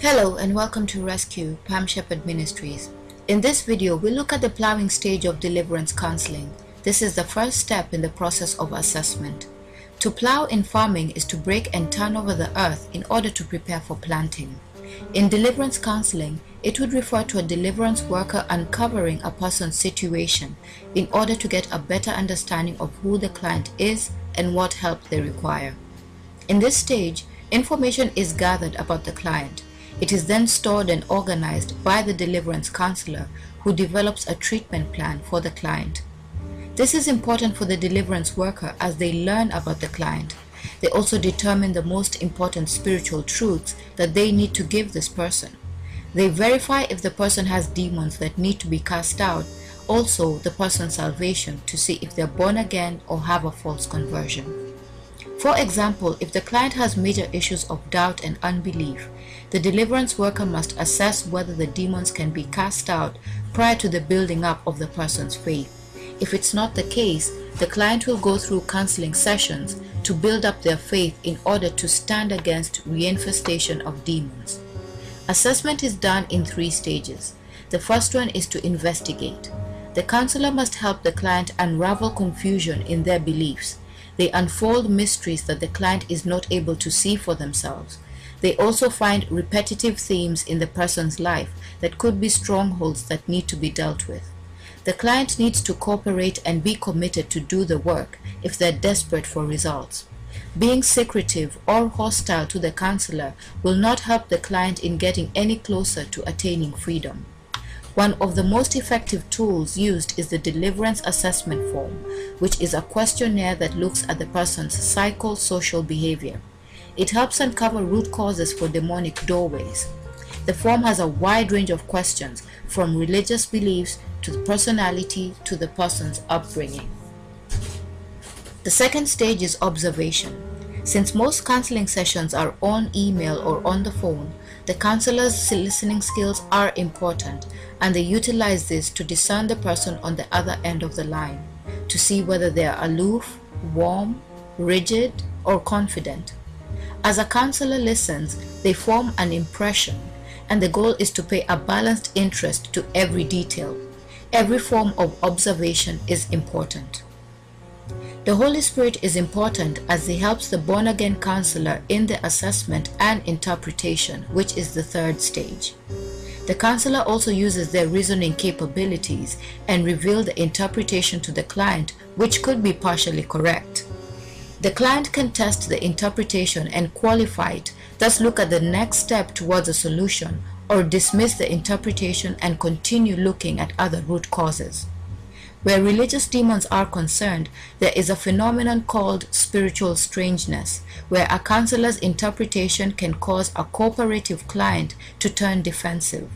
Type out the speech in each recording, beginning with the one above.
Hello and welcome to Rescue, Sheppard Ministries. In this video, we'll look at the plowing stage of deliverance counseling. This is the first step in the process of assessment. To plow in farming is to break and turn over the earth in order to prepare for planting. In deliverance counseling, it would refer to a deliverance worker uncovering a person's situation in order to get a better understanding of who the client is and what help they require. In this stage, information is gathered about the client. It is then stored and organized by the deliverance counselor, who develops a treatment plan for the client. This is important for the deliverance worker as they learn about the client. They also determine the most important spiritual truths that they need to give this person. They verify if the person has demons that need to be cast out, also the person's salvation, to see if they're born again or have a false conversion. For example, if the client has major issues of doubt and unbelief, the deliverance worker must assess whether the demons can be cast out prior to the building up of the person's faith. If it's not the case, the client will go through counseling sessions to build up their faith in order to stand against reinfestation of demons. Assessment is done in 3 stages. The first one is to investigate. The counselor must help the client unravel confusion in their beliefs. They unfold mysteries that the client is not able to see for themselves. They also find repetitive themes in the person's life that could be strongholds that need to be dealt with. The client needs to cooperate and be committed to do the work if they're desperate for results. Being secretive or hostile to the counselor will not help the client in getting any closer to attaining freedom. One of the most effective tools used is the Deliverance Assessment form, which is a questionnaire that looks at the person's psychosocial behavior. It helps uncover root causes for demonic doorways. The form has a wide range of questions, from religious beliefs to the personality to the person's upbringing. The second stage is observation. Since most counseling sessions are on email or on the phone, the counselor's listening skills are important, and they utilize this to discern the person on the other end of the line, to see whether they are aloof, warm, rigid, or confident. As a counselor listens, they form an impression, and the goal is to pay a balanced interest to every detail. Every form of observation is important. The Holy Spirit is important as he helps the born-again counselor in the assessment and interpretation, which is the third stage. The counselor also uses their reasoning capabilities and reveals the interpretation to the client, which could be partially correct. The client can test the interpretation and qualify it, thus look at the next step towards a solution, or dismiss the interpretation and continue looking at other root causes. Where religious demons are concerned, there is a phenomenon called spiritual strangeness, where a counselor's interpretation can cause a cooperative client to turn defensive.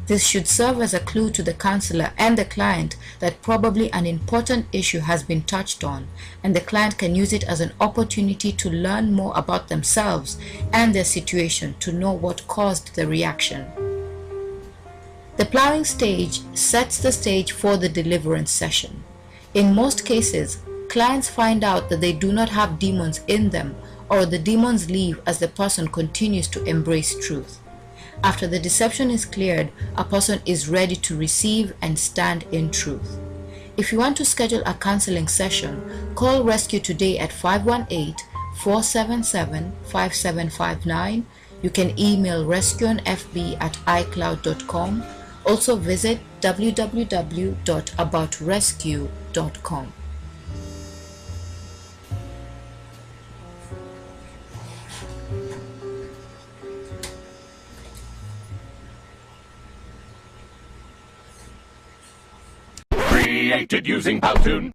This should serve as a clue to the counselor and the client that probably an important issue has been touched on, and the client can use it as an opportunity to learn more about themselves and their situation to know what caused the reaction. The plowing stage sets the stage for the deliverance session. In most cases, clients find out that they do not have demons in them, or the demons leave as the person continues to embrace truth. After the deception is cleared, a person is ready to receive and stand in truth. If you want to schedule a counseling session, call Rescue today at 518-477-5759. You can email rescueonfb@icloud.com. Also visit www.aboutrescue.com. Created using Powtoon.